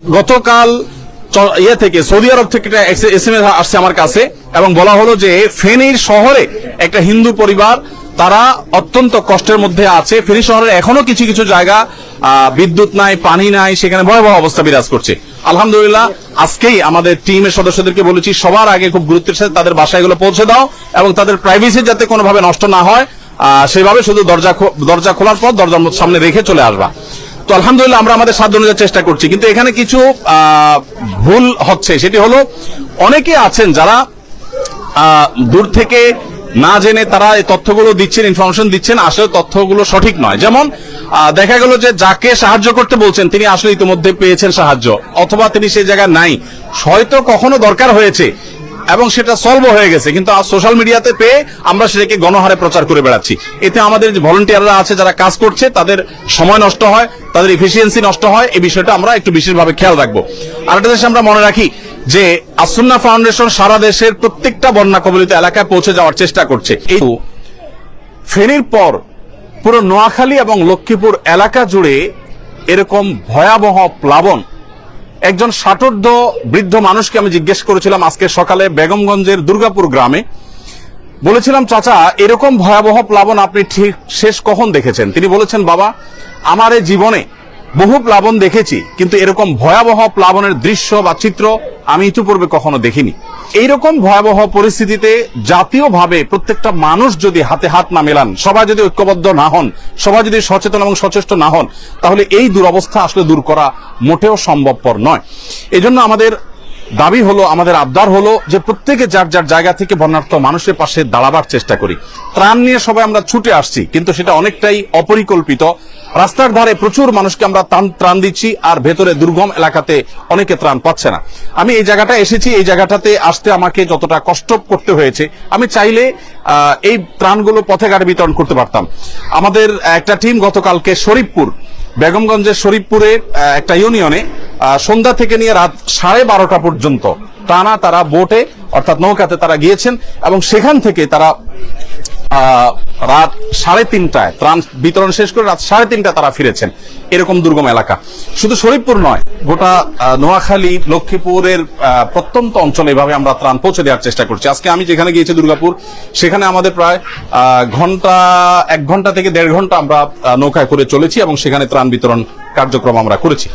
গতকাল ইয়ে থেকে সৌদি আরব থেকে একটা এসএমএস আসছে আমার কাছে এবং বলা হলো যে ফেনীর শহরে একটা হিন্দু পরিবার তারা অত্যন্ত কষ্টের মধ্যে আছে। ফেনী শহরের এখনো কিছু কিছু জায়গা বিদ্যুৎ নাই, পানি নাই, সেখানে ভয়াবহ অবস্থা বিরাজ করছে। আলহামদুলিল্লাহ আজকেই আমাদের টিমের সদস্যদেরকে বলেছি সবার আগে খুব গুরুত্বের সাথে তাদের বাসায়গুলো পৌঁছে দাও এবং তাদের প্রাইভেসি যাতে কোনোভাবে নষ্ট না হয় সেভাবে শুধু দরজা খোলার পর দরজার সামনে রেখে চলে আসবা। তো আলহামদুলিল্লাহ আমরা আমাদের সাধ্য অনুযায়ী চেষ্টা করছি, কিন্তু এখানে কিছু ভুল হচ্ছে। সেটি হলো অনেকে আছেন যারা দূর থেকে না জেনে তারা এই তথ্যগুলো দিচ্ছেন, ইনফরমেশন দিচ্ছেন, আসলে তথ্যগুলো সঠিক নয়। যেমন দেখা গেল যে যাকে সাহায্য করতে বলছেন তিনি আসলে ইতিমধ্যে পেয়েছেন সাহায্য, অথবা তিনি সেই জায়গায় নাই, হয়তো কখনো দরকার হয়েছে এবং সেটা সলভ হয়ে গেছে, কিন্তু সোশ্যাল মিডিয়াতে পেয়ে আমরা সেটাকে গণহারে প্রচার করে বেড়াচ্ছি। এতে আমাদের যে ভলান্টিয়াররা আছে যারা কাজ করছে তাদের সময় নষ্ট হয়, তাদের এফিসিয়েন্সি নষ্ট হয়। এই বিষয়টা আমরা একটু বিশেষভাবে খেয়াল রাখবো। আরেকটা জিনিস আমরা মনে রাখি যে আসুন্নাহ ফাউন্ডেশন সারা দেশের প্রত্যেকটা বন্যা কবলিত এলাকায় পৌঁছে যাওয়ার চেষ্টা করছে। এই ফেনীর পর পুরো নোয়াখালী এবং লক্ষ্মীপুর এলাকা জুড়ে এরকম ভয়াবহ প্লাবন। একজন ষাটোর্ধ্ব বৃদ্ধ মানুষকে আমি জিজ্ঞেস করেছিলাম আজকে সকালে বেগমগঞ্জের দুর্গাপুর গ্রামে, বলেছিলাম চাচা এরকম ভয়াবহ প্লাবন আপনি ঠিক শেষ কখন দেখেছেন? তিনি বলেছেন বাবা আমার এই জীবনে বহু প্লাবন দেখেছি, কিন্তু এরকম ভয়াবহ প্লাবনের দৃশ্য বা চিত্র আমি ইতিপূর্বে কখনো দেখিনি। এইরকম ভয়াবহ পরিস্থিতিতে জাতীয়ভাবে প্রত্যেকটা মানুষ যদি হাতে হাত না মেলান, সবাই যদি ঐক্যবদ্ধ না হন, সবাই যদি সচেতন এবং সচেষ্ট না হন, তাহলে এই দুরবস্থা আসলে দূর করা মোটেও সম্ভবপর নয়। এজন্য আমাদের দাবি হলো, আমাদের আবদার হলো যে প্রত্যেকে যার যার জায়গা থেকে বন্যার্ত মানুষের পাশে দাঁড়াবার চেষ্টা করি। ত্রাণ নিয়ে সবাই আমরা ছুটে আসছি, কিন্তু সেটা অনেকটাই অপরিকল্পিত। রাস্তার ধারে প্রচুর মানুষকে আমরা ত্রাণ দিচ্ছি, আর ভেতরে দুর্গম এলাকাতে অনেকে ত্রাণ পাচ্ছে না। আমি এই জায়গাটা এসেছি, এই জায়গাটাতে আসতে আমাকে যতটা কষ্ট করতে হয়েছে, আমি চাইলে এই ত্রাণগুলো পথে ঘাটে বিতরণ করতে পারতাম। আমাদের একটা টিম গতকালকে শরীফপুর, বেগমগঞ্জের শরীফপুরে একটা ইউনিয়নে সন্ধ্যা থেকে নিয়ে রাত 12:30 পর্যন্ত টানা তারা বোটে অর্থাৎ নৌকাতে তারা গিয়েছেন এবং সেখান থেকে তারা রাত 3:30টায় ত্রাণ বিতরণ শেষ করে রাত 3:30টায় তারা ফিরেছেন। এরকম দুর্গম এলাকা শুধু শরীফপুর নয়, গোটা নোয়াখালী লক্ষ্মীপুরের প্রত্যন্ত অঞ্চলে এভাবে আমরা ত্রাণ পৌঁছে দেওয়ার চেষ্টা করছি। আজকে আমি যেখানে গিয়েছি দুর্গাপুর, সেখানে আমাদের প্রায় 1 ঘন্টা থেকে 1.5 ঘন্টা আমরা নৌকায় করে চলেছি এবং সেখানে ত্রাণ বিতরণ কার্যক্রম আমরা করেছি।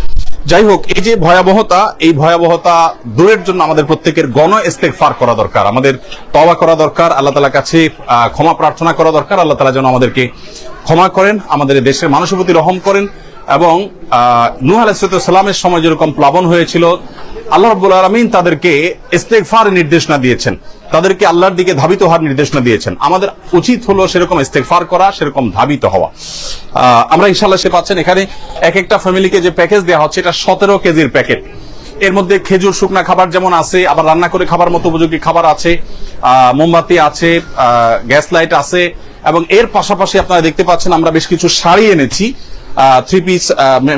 যাই হোক, এই যে ভয়াবহতা, এই ভয়াবহতা দূরের জন্য আমাদের প্রত্যেকের গণ ইস্তেগফার করা দরকার, আমাদের তওবা করা দরকার, আল্লাহ তাআলার কাছে ক্ষমা প্রার্থনা করা দরকার। আল্লাহ তাআলা যেন আমাদেরকে ক্ষমা করেন, আমাদের দেশের মানুষের প্রতি রহম করেন এবং নূহ আলাইহিস সালামের সময় যেরকম প্লাবন হয়েছিল, আল্লাহ রাব্বুল আলামিন তাদেরকে ইস্তেগফারের নির্দেশনা দিয়েছেন, তাদেরকে আল্লাহর দিকে ধাবিত হওয়ার নির্দেশনা দিয়েছেন। আমাদের উচিত হলো সেরকম ইস্তেগফার করা, সেরকম ধাবিত হওয়া। আমরা ইনশাআল্লাহ সে পাচ্ছেন এখানে এক একটা ফ্যামিলিকে যে প্যাকেজ দেওয়া হচ্ছে এটা 17 কেজির প্যাকেট। এর মধ্যে খেজুর, শুকনা খাবার যেমন আছে, আবার রান্না করে খাবার মতো উপযোগী খাবার আছে, মোমবাতি আছে, গ্যাস লাইট আছে এবং এর পাশাপাশি আপনারা দেখতে পাচ্ছেন আমরা বেশ কিছু শাড়ি এনেছি, 3 পিস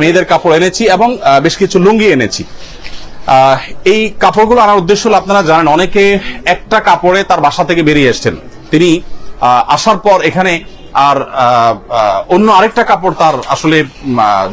মেয়েদের কাপড় এনেছি এবং বেশ কিছু লুঙ্গি এনেছি। এই কাপড়গুলো আনার উদ্দেশ্য হলো আপনারা জানেন অনেকে একটা কাপড়ে তার বাসা থেকে বেরিয়ে এসছেন, তিনি আসার পর এখানে আর অন্য আরেকটা কাপড় তার আসলে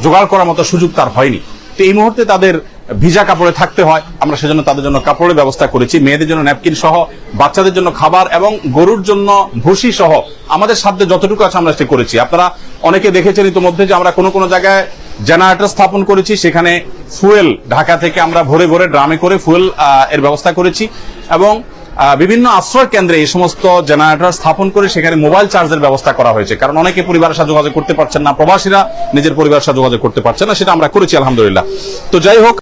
জোগাড় করার মতো সুযোগ তার হয়নি। তো এই মুহূর্তে তাদের ভিজা কাপড়ে থাকতে হয়, আমরা সেজন্য তাদের জন্য কাপড়ের ব্যবস্থা করেছি, মেয়েদের জন্য ন্যাপকিন সহ, বাচ্চাদের জন্য খাবার এবং গরুর জন্য ভুসি সহ আমাদের সাধ্যে যতটুকু আছে আমরা সেটা করেছি। আপনারা অনেকে দেখেছেন ইতিমধ্যে যে আমরা কোনো জায়গায় জেনারেটর স্থাপন করেছি, সেখানে ফুয়েল ঢাকা থেকে আমরা ভরে ভরে ড্রামে করে ফুয়েল এর ব্যবস্থা করেছি এবং বিভিন্ন আশ্রয় কেন্দ্রে এই সমস্ত জেনারেটর স্থাপন করে সেখানে মোবাইল চার্জের ব্যবস্থা করা হয়েছে, কারণ অনেকে পরিবারের সাথে যোগাযোগ করতে পারছেন না, প্রবাসীরা নিজের পরিবারের সাথে যোগাযোগ করতে পারছেন না, সেটা আমরা করেছি আলহামদুলিল্লাহ। তো যাই হোক,